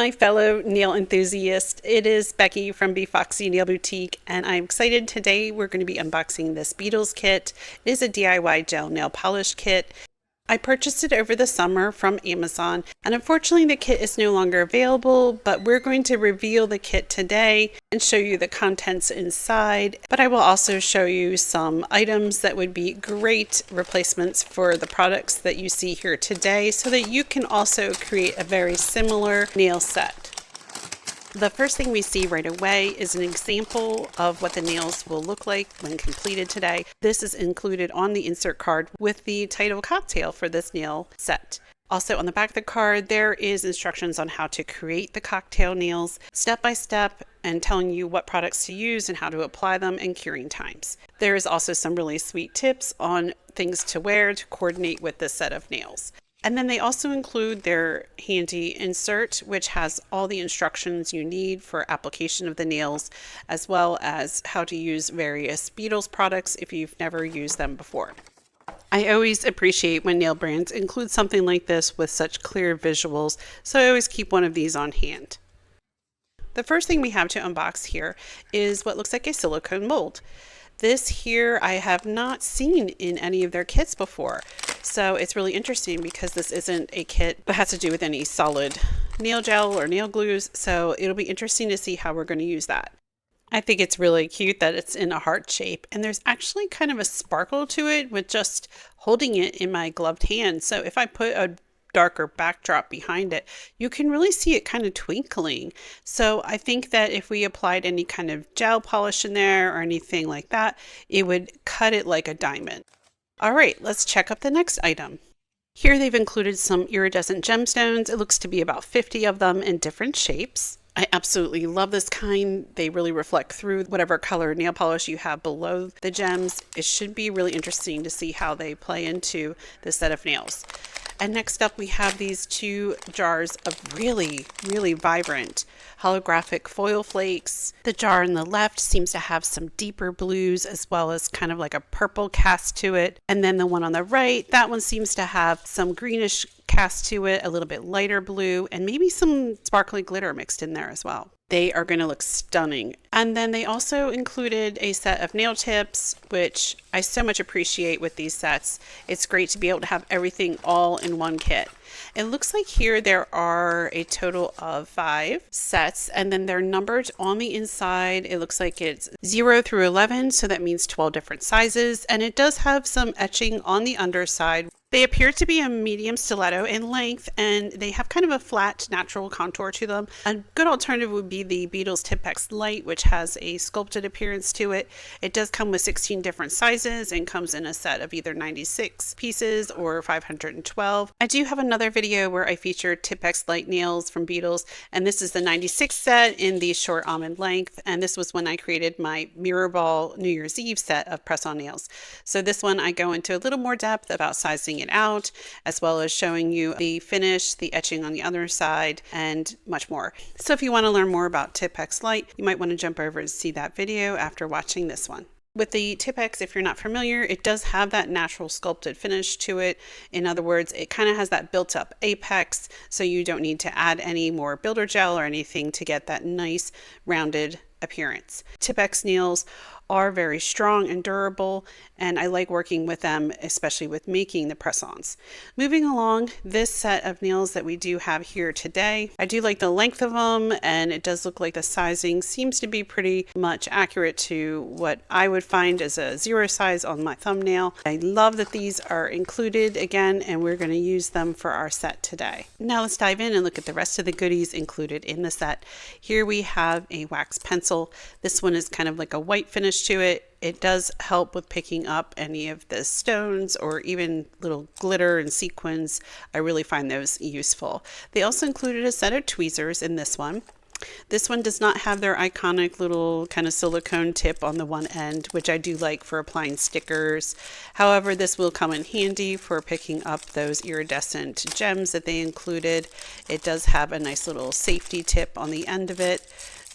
my fellow nail enthusiasts. It is Becky from Bee Foxy Nail Boutique, and I'm excited. Today we're going to be unboxing this Beetles kit. It is a DIY gel nail polish kit. I purchased it over the summer from Amazon, and unfortunately the kit is no longer available, but we're going to reveal the kit today and show you the contents inside. But I will also show you some items that would be great replacements for the products that you see here today, so that you can also create a very similar nail set. The first thing we see right away is an example of what the nails will look like when completed today. This is included on the insert card with the title cocktail for this nail set. Also on the back of the card, there is instructions on how to create the cocktail nails step by step and telling you what products to use and how to apply them and curing times. There is also some really sweet tips on things to wear to coordinate with this set of nails. And then they also include their handy insert, which has all the instructions you need for application of the nails, as well as how to use various Beetles products if you've never used them before. I always appreciate when nail brands include something like this with such clear visuals, so I always keep one of these on hand. The first thing we have to unbox here is what looks like a silicone mold. This here I have not seen in any of their kits before, so it's really interesting because this isn't a kit that has to do with any solid nail gel or nail glues, so it'll be interesting to see how we're going to use that. I think it's really cute that it's in a heart shape, and there's actually kind of a sparkle to it with just holding it in my gloved hand. So if I put a darker backdrop behind it, you can really see it kind of twinkling. So I think that if we applied any kind of gel polish in there or anything like that, it would cut it like a diamond. All right, let's check up the next item. Here they've included some iridescent gemstones. It looks to be about 50 of them in different shapes. I absolutely love this kind. They really reflect through whatever color nail polish you have below the gems. It should be really interesting to see how they play into this set of nails. And next up we have these two jars of really vibrant holographic foil flakes. The jar on the left seems to have some deeper blues as well as kind of like a purple cast to it. And then the one on the right, that one seems to have some greenish cast to it, a little bit lighter blue, and maybe some sparkly glitter mixed in there as well. They are going to look stunning. And then they also included a set of nail tips, which I so much appreciate with these sets. It's great to be able to have everything all in one kit. It looks like here there are a total of 5 sets, and then they're numbered on the inside. It looks like it's 0 through 11, so that means 12 different sizes, and it does have some etching on the underside. They appear to be a medium stiletto in length, and they have kind of a flat natural contour to them. A good alternative would be the Beetles Tipex Light, which has a sculpted appearance to it. It does come with 16 different sizes and comes in a set of either 96 pieces or 512. I do have another video where I feature Tipex Light nails from Beetles, and this is the 96 set in the short almond length, and this was when I created my Mirror Ball New Year's Eve set of press-on nails. So this one I go into a little more depth about sizing it out, as well as showing you the finish, the etching on the other side, and much more. So if you want to learn more about Tipex Light, you might want to jump over and see that video after watching this one. With the Tipex, if you're not familiar, it does have that natural sculpted finish to it. In other words, it kind of has that built up apex, so you don't need to add any more builder gel or anything to get that nice rounded appearance. Tipex nails are very strong and durable, and I like working with them, especially with making the press-ons. Moving along, this set of nails that we do have here today, I do like the length of them, and it does look like the sizing seems to be pretty much accurate to what I would find as a 0 size on my thumbnail. I love that these are included again, and we're going to use them for our set today. Now let's dive in and look at the rest of the goodies included in the set. Here we have a wax pencil. This one is kind of like a white finish to it. It does help with picking up any of the stones or even little glitter and sequins. I really find those useful. They also included a set of tweezers in this one. This one does not have their iconic little kind of silicone tip on the one end, which I do like for applying stickers. However, this will come in handy for picking up those iridescent gems that they included. It does have a nice little safety tip on the end of it.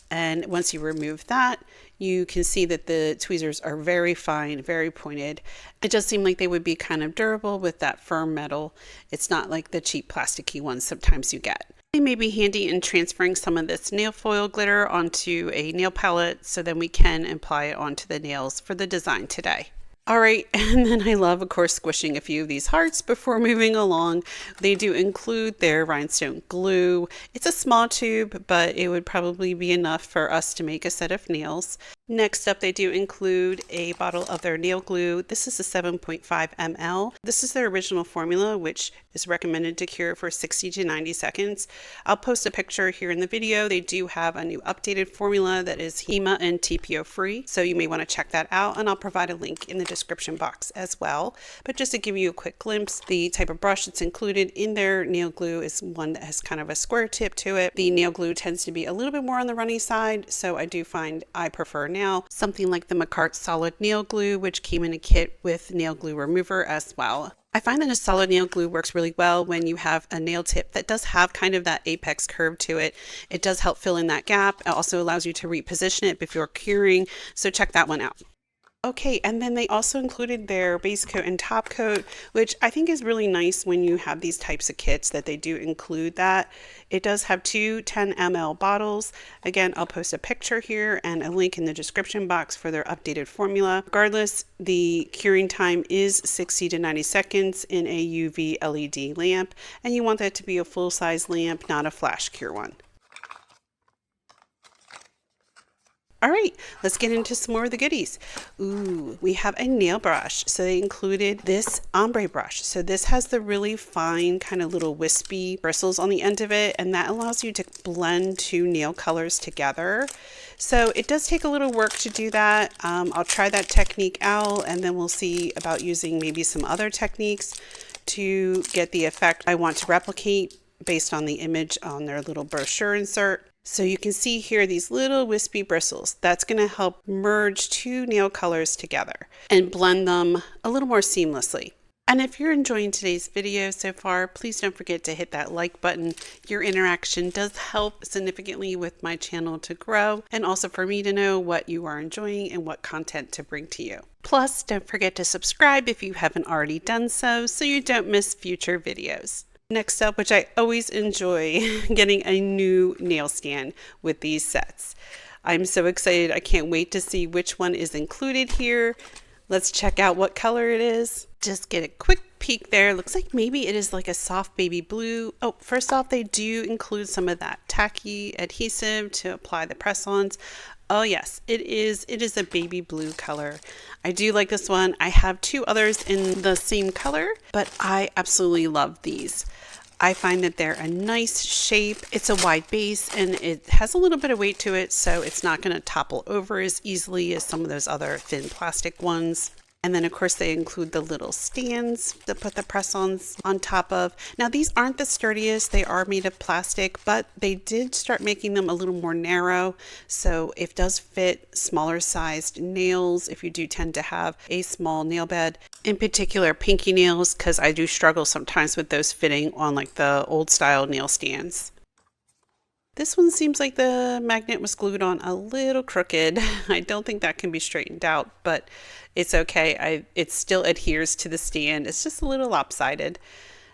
And once you remove that, you can see that the tweezers are very fine, very pointed. It does seem like they would be kind of durable with that firm metal. It's not like the cheap plasticky ones sometimes you get. It may be handy in transferring some of this nail foil glitter onto a nail palette so then we can apply it onto the nails for the design today. All right, and then I love, of course, squishing a few of these hearts before moving along. They do include their rhinestone glue. It's a small tube, but it would probably be enough for us to make a set of nails. Next up, they do include a bottle of their nail glue. This is a 7.5 ml. This is their original formula, which is recommended to cure for 60 to 90 seconds. I'll post a picture here in the video. They do have a new updated formula that is HEMA and TPO-Free, so you may want to check that out, and I'll provide a link in the description box as well. But just to give you a quick glimpse, the type of brush that's included in their nail glue is one that has kind of a square tip to it. The nail glue tends to be a little bit more on the runny side, so I do find I prefer now something like the McCart solid nail glue, which came in a kit with nail glue remover as well. I find that a solid nail glue works really well when you have a nail tip that does have kind of that apex curve to it. It does help fill in that gap. It also allows you to reposition it before curing, so check that one out. Okay, and then they also included their base coat and top coat, which I think is really nice when you have these types of kits that they do include that. It does have two 10 ml bottles. Again, I'll post a picture here and a link in the description box for their updated formula. Regardless, the curing time is 60 to 90 seconds in a UV LED lamp, and you want that to be a full-size lamp, not a flash cure one. All right, let's get into some more of the goodies. Ooh, we have a nail brush. So they included this ombre brush. So this has the really fine kind of little wispy bristles on the end of it, and that allows you to blend two nail colors together. So it does take a little work to do that. I'll try that technique out, and then we'll see about using maybe some other techniques to get the effect I want to replicate based on the image on their little brochure insert. So you can see here these little wispy bristles. That's going to help merge two nail colors together and blend them a little more seamlessly. And if you're enjoying today's video so far, please don't forget to hit that like button. Your interaction does help significantly with my channel to grow, and also for me to know what you are enjoying and what content to bring to you. Plus, don't forget to subscribe if you haven't already done so you don't miss future videos. Next up, which I always enjoy, getting a new nail stand with these sets. I'm so excited. I can't wait to see which one is included here. Let's check out what color it is. Just get a quick peek there. Looks like maybe it is like a soft baby blue. Oh, first off, they do include some of that tacky adhesive to apply the press-ons. Oh yes, it is a baby blue color. I do like this one. I have two others in the same color, but I absolutely love these. I find that they're a nice shape. It's a wide base and it has a little bit of weight to it, so it's not going to topple over as easily as some of those other thin plastic ones. And then of course they include the little stands to put the press-ons on top of. Now these aren't the sturdiest, they are made of plastic, but they did start making them a little more narrow. So it does fit smaller sized nails if you do tend to have a small nail bed. In particular pinky nails, because I do struggle sometimes with those fitting on like the old style nail stands. This one seems like the magnet was glued on a little crooked. I don't think that can be straightened out, but it's okay. It still adheres to the stand. It's just a little lopsided.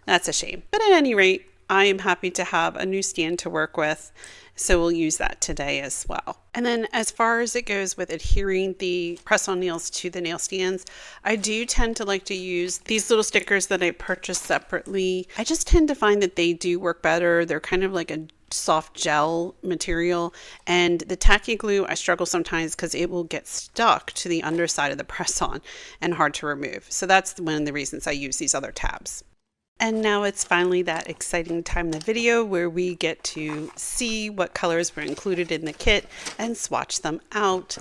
That's a shame. But at any rate, I am happy to have a new stand to work with, so we'll use that today as well. And then as far as it goes with adhering the press-on nails to the nail stands, I do tend to like to use these little stickers that I purchased separately. I just tend to find that they do work better. They're kind of like a soft gel material, and the tacky glue I struggle sometimes because it will get stuck to the underside of the press-on and hard to remove. So that's one of the reasons I use these other tabs. And now it's finally that exciting time in the video where we get to see what colors were included in the kit and swatch them out.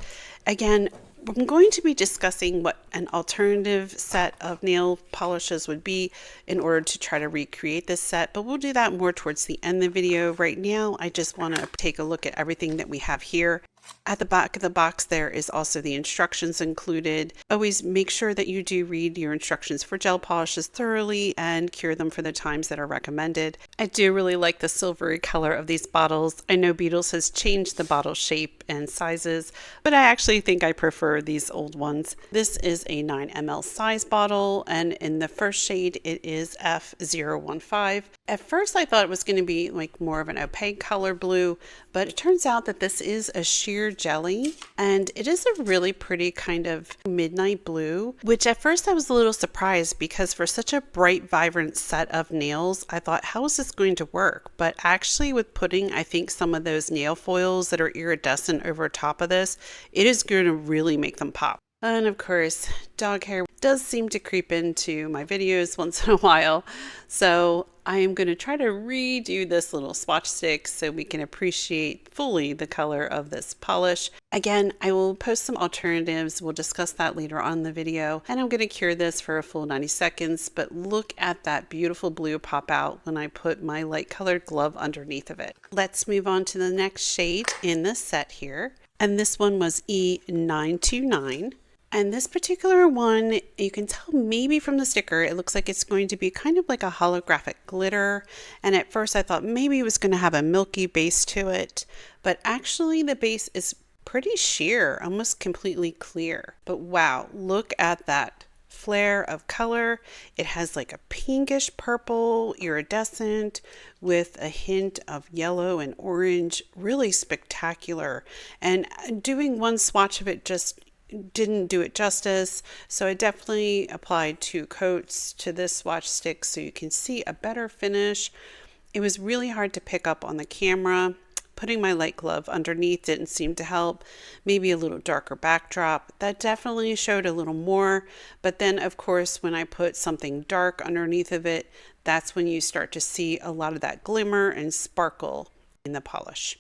Again, I'm going to be discussing what an alternative set of nail polishes would be in order to try to recreate this set, but we'll do that more towards the end of the video. Right now, I just want to take a look at everything that we have here. At the back of the box there is also the instructions included. Always make sure that you do read your instructions for gel polishes thoroughly and cure them for the times that are recommended. I do really like the silvery color of these bottles. I know Beetles has changed the bottle shape and sizes, but I actually think I prefer these old ones. This is a 9 ml size bottle, and in the first shade it is F015. At first I thought it was going to be like more of an opaque color blue, but it turns out that this is a sheer jelly, and it is a really pretty kind of midnight blue, which at first I was a little surprised because for such a bright, vibrant set of nails, I thought, how is this going to work? But actually with putting, I think, some of those nail foils that are iridescent over top of this, it is going to really make them pop. And of course, dog hair does seem to creep into my videos once in a while. So I am going to try to redo this little swatch stick so we can appreciate fully the color of this polish. Again, I will post some alternatives. We'll discuss that later on in the video. And I'm going to cure this for a full 90 seconds. But look at that beautiful blue pop out when I put my light colored glove underneath of it. Let's move on to the next shade in this set here. And this one was E929. And this particular one, you can tell maybe from the sticker, it looks like it's going to be kind of like a holographic glitter. And at first I thought maybe it was going to have a milky base to it, but actually the base is pretty sheer, almost completely clear. But wow, look at that flare of color. It has like a pinkish purple, iridescent with a hint of yellow and orange, really spectacular. And doing one swatch of it just didn't do it justice, so I definitely applied 2 coats to this swatch stick so you can see a better finish. It was really hard to pick up on the camera. Putting my light glove underneath didn't seem to help. Maybe a little darker backdrop, that definitely showed a little more, but then of course when I put something dark underneath of it, that's when you start to see a lot of that glimmer and sparkle in the polish.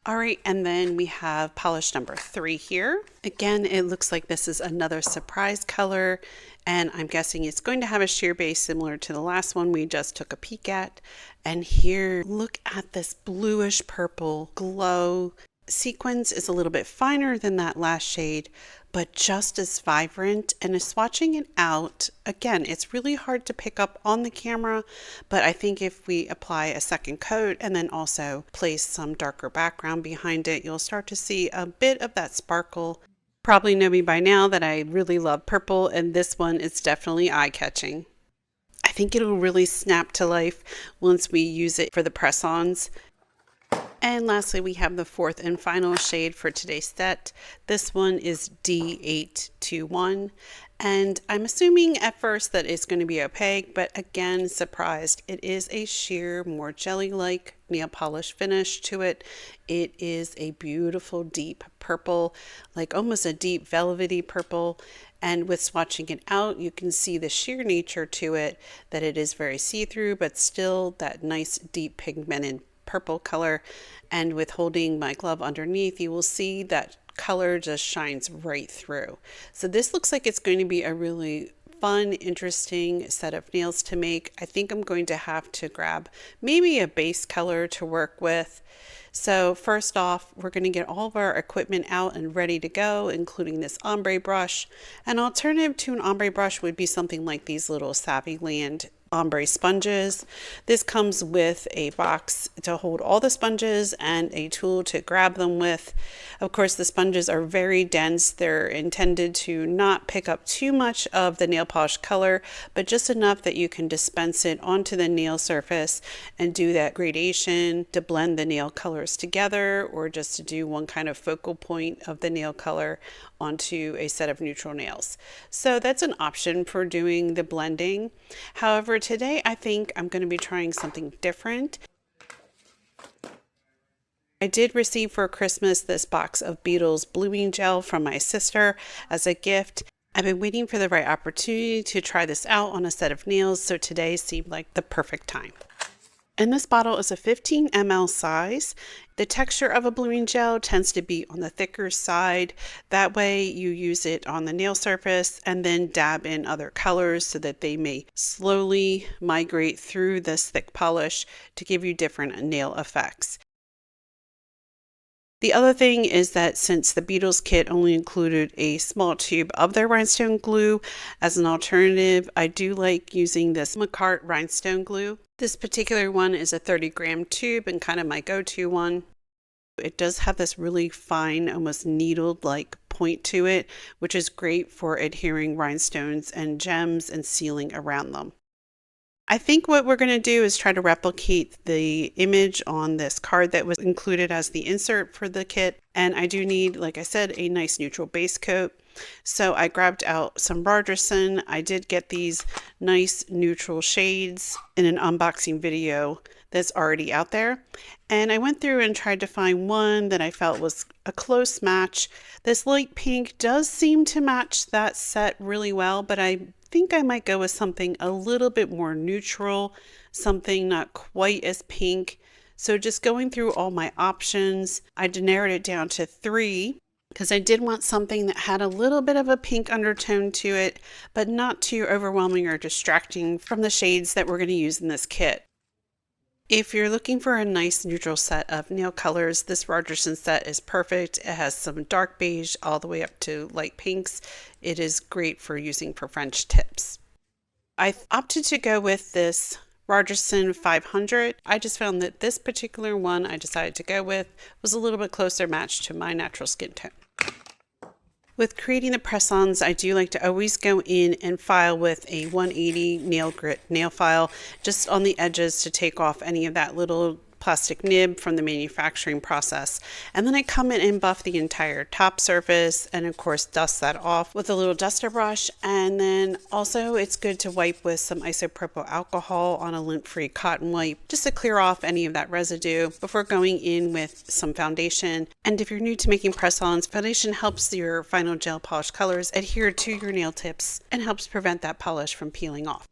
All right, and then we have polish number 3 here. Again, it looks like this is another surprise color, and I'm guessing it's going to have a sheer base similar to the last one we just took a peek at. And here, look at this bluish purple glow. Sequins is a little bit finer than that last shade, but just as vibrant. And swatching it out, again, it's really hard to pick up on the camera, but I think if we apply a second coat and then also place some darker background behind it, you'll start to see a bit of that sparkle. Probably know me by now that I really love purple, and this one is definitely eye-catching. I think it'll really snap to life once we use it for the press-ons. And lastly, we have the 4th and final shade for today's set. This one is D821, and I'm assuming at first that it's going to be opaque, but again, surprised. It is a sheer, more jelly-like nail polish finish to it. It is a beautiful deep purple, like almost a deep velvety purple. And with swatching it out, you can see the sheer nature to it, that it is very see-through, but still that nice deep pigmented purple color. And with holding my glove underneath, you will see that color just shines right through. So this looks like it's going to be a really fun, interesting set of nails to make. I think I'm going to have to grab maybe a base color to work with. So first off, we're going to get all of our equipment out and ready to go, including this ombre brush. An alternative to an ombre brush would be something like these little Savvyland ombre sponges. This comes with a box to hold all the sponges and a tool to grab them with. Of course, the sponges are very dense. They're intended to not pick up too much of the nail polish color, but just enough that you can dispense it onto the nail surface and do that gradation to blend the nail colors together, or just to do one kind of focal point of the nail color onto a set of neutral nails. So that's an option for doing the blending. However, today I think I'm going to be trying something different. I did receive for Christmas this box of Beetle's bluing gel from my sister as a gift. I've been waiting for the right opportunity to try this out on a set of nails, so today seemed like the perfect time. And this bottle is a 15 ml size. The texture of a bluing gel tends to be on the thicker side. That way you use it on the nail surface and then dab in other colors so that they may slowly migrate through this thick polish to give you different nail effects. The other thing is that since the Beetles kit only included a small tube of their rhinestone glue, as an alternative, I do like using this McCart rhinestone glue. This particular one is a 30-gram tube and kind of my go-to one. It does have this really fine, almost needled-like point to it, which is great for adhering rhinestones and gems and sealing around them. I think what we're going to do is try to replicate the image on this card that was included as the insert for the kit. And I do need, like I said, a nice neutral base coat. So I grabbed out some Rogerson. I did get these nice neutral shades in an unboxing video that's already out there. And I went through and tried to find one that I felt was a close match. This light pink does seem to match that set really well, but I think I might go with something a little bit more neutral, something not quite as pink. So just going through all my options, I narrowed it down to 3 because I did want something that had a little bit of a pink undertone to it, but not too overwhelming or distracting from the shades that we're going to use in this kit. If you're looking for a nice neutral set of nail colors, this Rogerson set is perfect. It has some dark beige all the way up to light pinks. It is great for using for French tips. I opted to go with this Rogerson 500. I just found that this particular one I decided to go with was a little bit closer matched to my natural skin tone. With creating the press-ons, I do like to always go in and file with a 180 nail grit nail file just on the edges to take off any of that little plastic nib from the manufacturing process. And then I come in and buff the entire top surface and of course dust that off with a little duster brush. And then also it's good to wipe with some isopropyl alcohol on a lint-free cotton wipe just to clear off any of that residue before going in with some foundation. And if you're new to making press-ons, foundation helps your final gel polish colors adhere to your nail tips and helps prevent that polish from peeling off.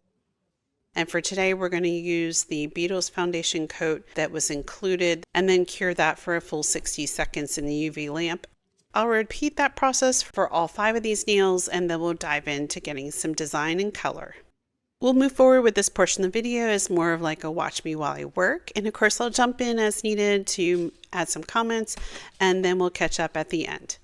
And for today, we're going to use the Beetles foundation coat that was included and then cure that for a full 60 seconds in the UV lamp. I'll repeat that process for all 5 of these nails and then we'll dive into getting some design and color. We'll move forward with this portion of the video as more of like a watch me while I work. And of course, I'll jump in as needed to add some comments and then we'll catch up at the end.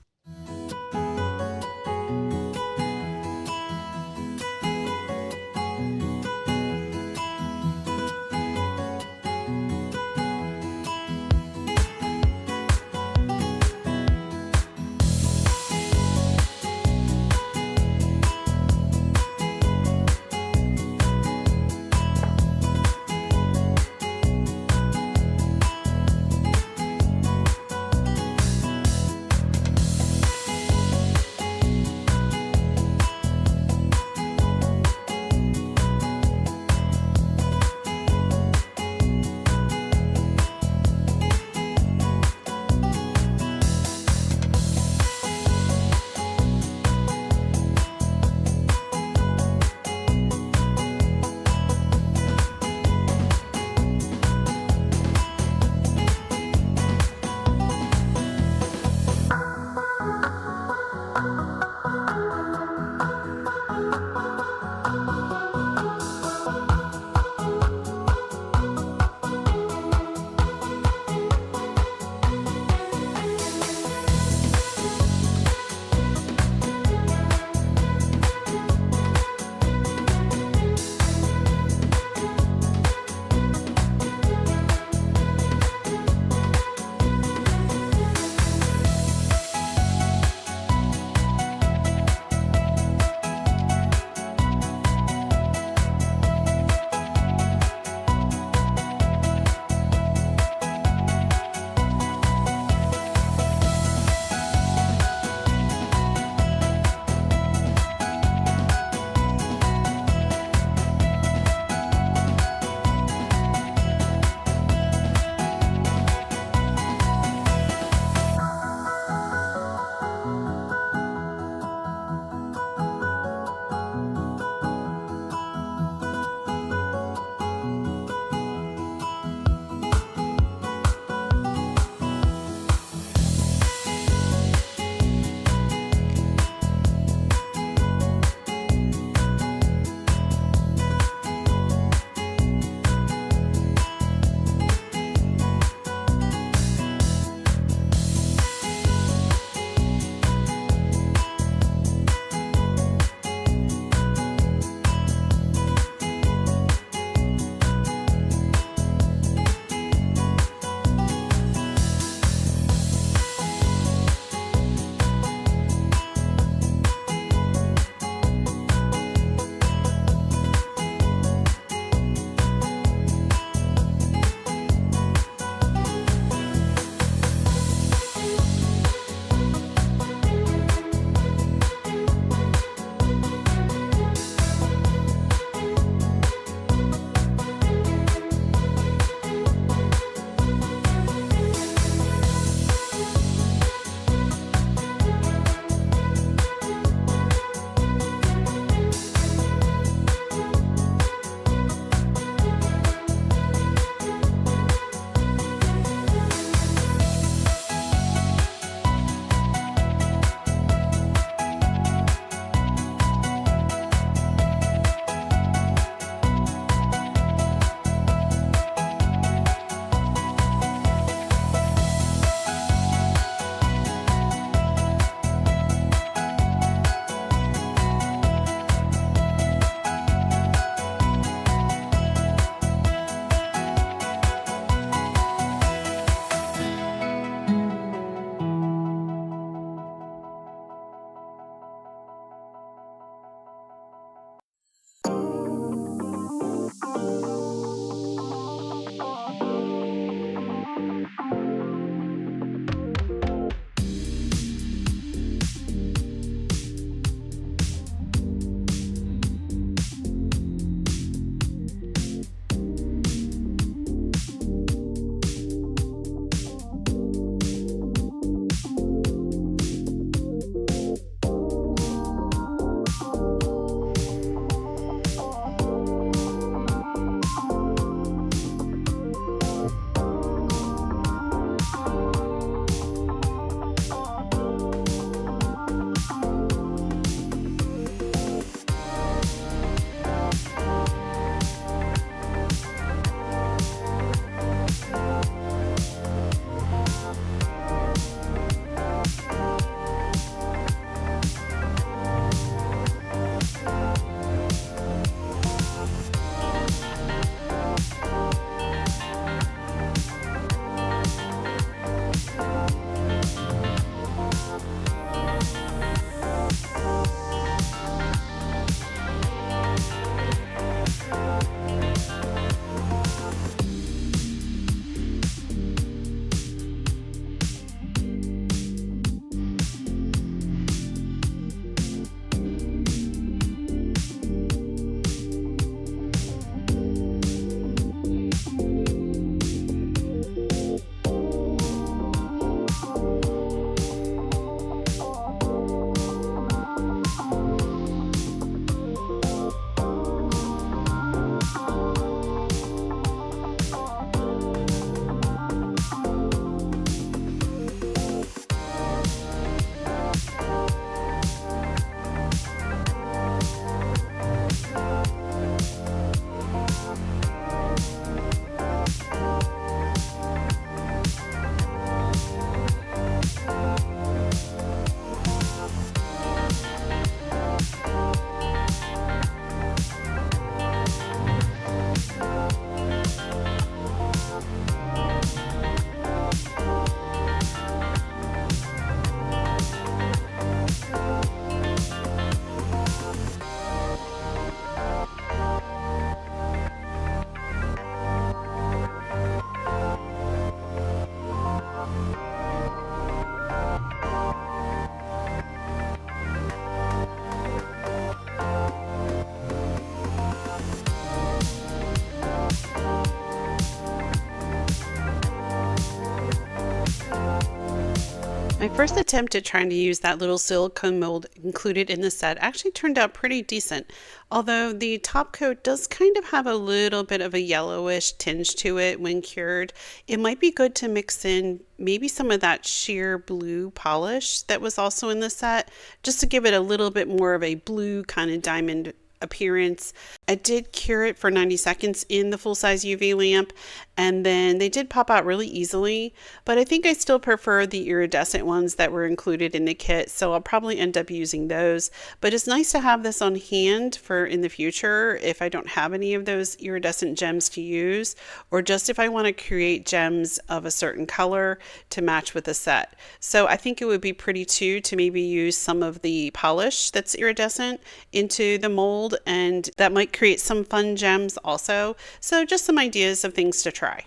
first attempt at trying to use that little silicone mold included in the set actually turned out pretty decent, although the top coat does kind of have a little bit of a yellowish tinge to it when cured. It might be good to mix in maybe some of that sheer blue polish that was also in the set, just to give it a little bit more of a blue kind of diamond appearance. I did cure it for 90 seconds in the full-size UV lamp, and then they did pop out really easily, but I think I still prefer the iridescent ones that were included in the kit, so I'll probably end up using those. But it's nice to have this on hand for in the future if I don't have any of those iridescent gems to use, or just if I want to create gems of a certain color to match with the set. So I think it would be pretty too to maybe use some of the polish that's iridescent into the mold, and that might create some fun gems also. So just some ideas of things to try.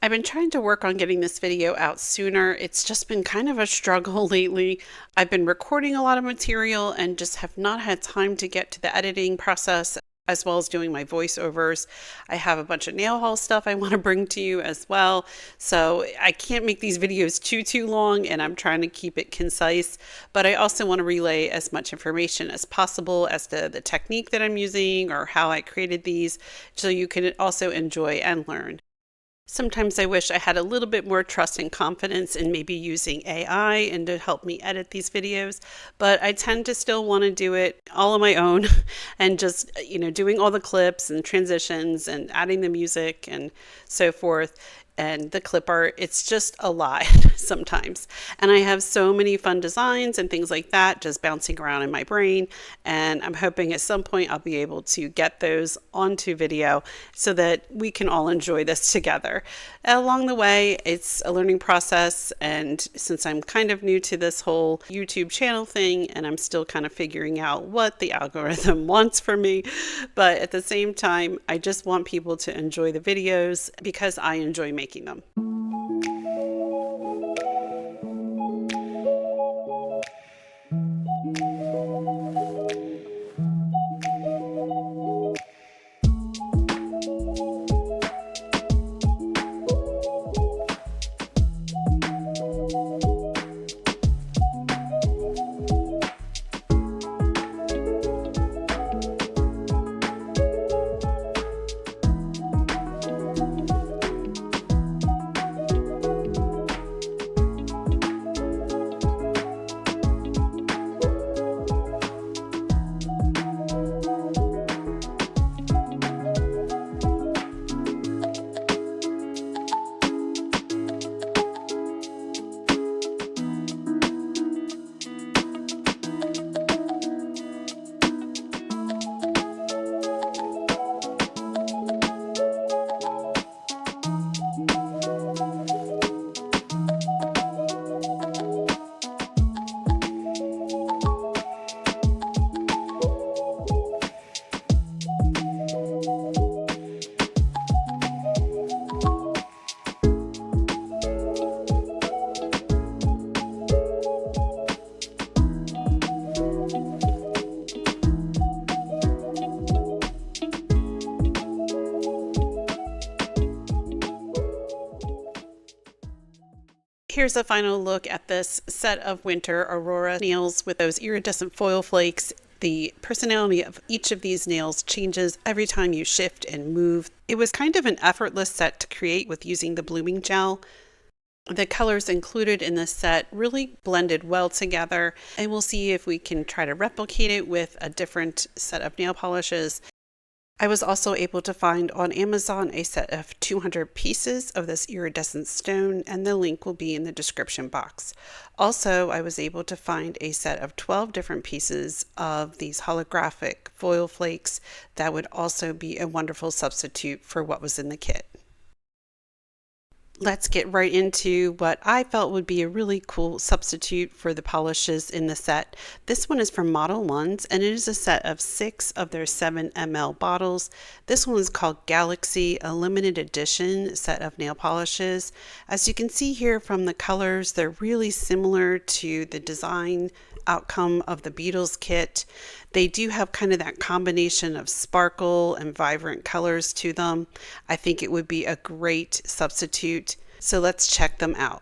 I've been trying to work on getting this video out sooner. It's just been kind of a struggle lately. I've been recording a lot of material and just have not had time to get to the editing process, as well as doing my voiceovers. I have a bunch of nail haul stuff I want to bring to you as well. So I can't make these videos too long, and I'm trying to keep it concise, but I also want to relay as much information as possible as to the technique that I'm using or how I created these, so you can also enjoy and learn. Sometimes I wish I had a little bit more trust and confidence in maybe using AI and to help me edit these videos, but I tend to still want to do it all on my own and just, doing all the clips and transitions and adding the music and so forth. And the clip art, it's just a lot sometimes. And I have so many fun designs and things like that just bouncing around in my brain. And I'm hoping at some point I'll be able to get those onto video so that we can all enjoy this together. Along the way, it's a learning process. And since I'm kind of new to this whole YouTube channel thing, and I'm still kind of figuring out what the algorithm wants from me, but at the same time, I just want people to enjoy the videos because I enjoy making them. Here's a final look at this set of winter Aurora nails with those iridescent foil flakes. The personality of each of these nails changes every time you shift and move. It was kind of an effortless set to create with using the blooming gel. The colors included in this set really blended well together, and we'll see if we can try to replicate it with a different set of nail polishes. I was also able to find on Amazon a set of 200 pieces of this iridescent stone, and the link will be in the description box. Also, I was able to find a set of 12 different pieces of these holographic foil flakes that would also be a wonderful substitute for what was in the kit. Let's get right into what I felt would be a really cool substitute for the polishes in the set. This one is from Model 1s, and it is a set of 6 of their 7 ml bottles. This one is called Galaxy, a limited edition set of nail polishes. As you can see here from the colors, they're really similar to the design outcome of the Beetles kit. They do have kind of that combination of sparkle and vibrant colors to them. I think it would be a great substitute. So let's check them out.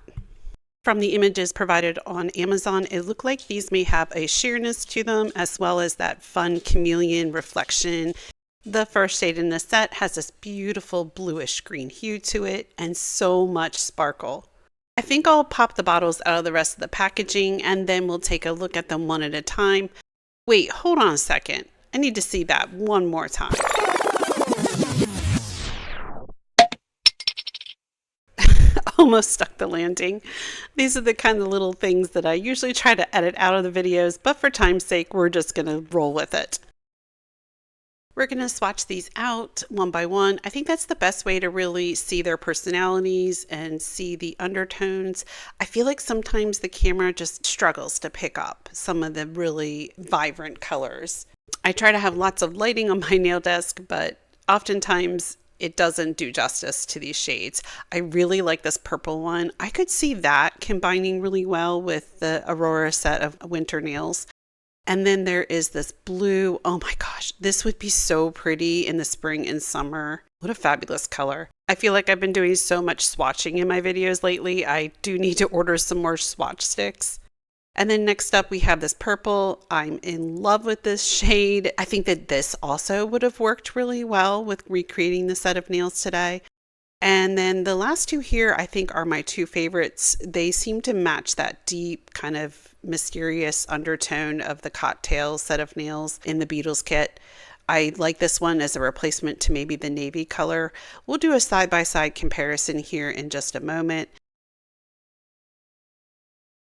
From the images provided on Amazon, it looked like these may have a sheerness to them as well as that fun chameleon reflection. The first shade in the set has this beautiful bluish green hue to it and so much sparkle. I think I'll pop the bottles out of the rest of the packaging and then we'll take a look at them one at a time. Wait, hold on a second. I need to see that one more time. Almost stuck the landing. These are the kind of little things that I usually try to edit out of the videos, but for time's sake, we're just going to roll with it. We're going to swatch these out one by one. I think that's the best way to really see their personalities and see the undertones. I feel like sometimes the camera just struggles to pick up some of the really vibrant colors. I try to have lots of lighting on my nail desk, but oftentimes it doesn't do justice to these shades. I really like this purple one. I could see that combining really well with the Aurora set of Winter Nails. And then there is this blue. Oh my gosh, this would be so pretty in the spring and summer. What a fabulous color. I feel like I've been doing so much swatching in my videos lately. I do need to order some more swatch sticks. And then next up we have this purple. I'm in love with this shade. I think that this also would have worked really well with recreating the set of nails today. And then the last two here I think are my two favorites. They seem to match that deep kind of mysterious undertone of the cocktail set of nails in the Beetles kit. I like this one as a replacement to maybe the navy color. We'll do a side-by-side comparison here in just a moment.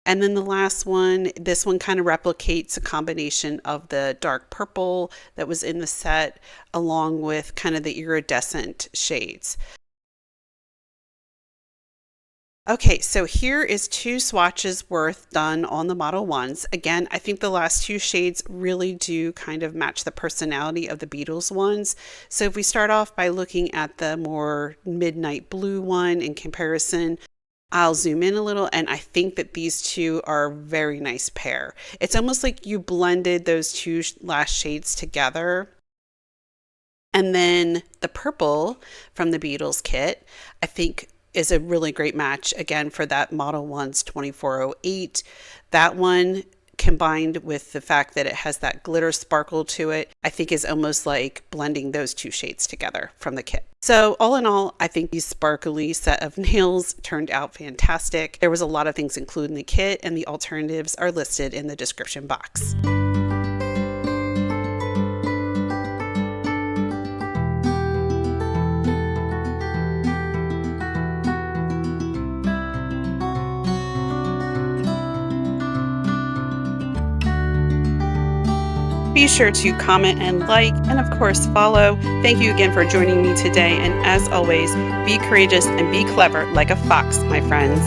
And then the last one, this one kind of replicates a combination of the dark purple that was in the set along with kind of the iridescent shades. Okay, so here is two swatches worth done on the Model 1s. Again, I think the last two shades really do kind of match the personality of the Beetles ones. So if we start off by looking at the more midnight blue one in comparison, I'll zoom in a little and I think that these two are a very nice pair. It's almost like you blended those two last shades together. And then the purple from the Beetles kit, I think is a really great match again for that Model 1's 2408. That one combined with the fact that it has that glitter sparkle to it, I think is almost like blending those two shades together from the kit. So all in all, I think these sparkly set of nails turned out fantastic. There was a lot of things included in the kit and the alternatives are listed in the description box. Be sure to comment and like, and of course follow. Thank you again for joining me today. And as always, be courageous and be clever like a fox, my friends.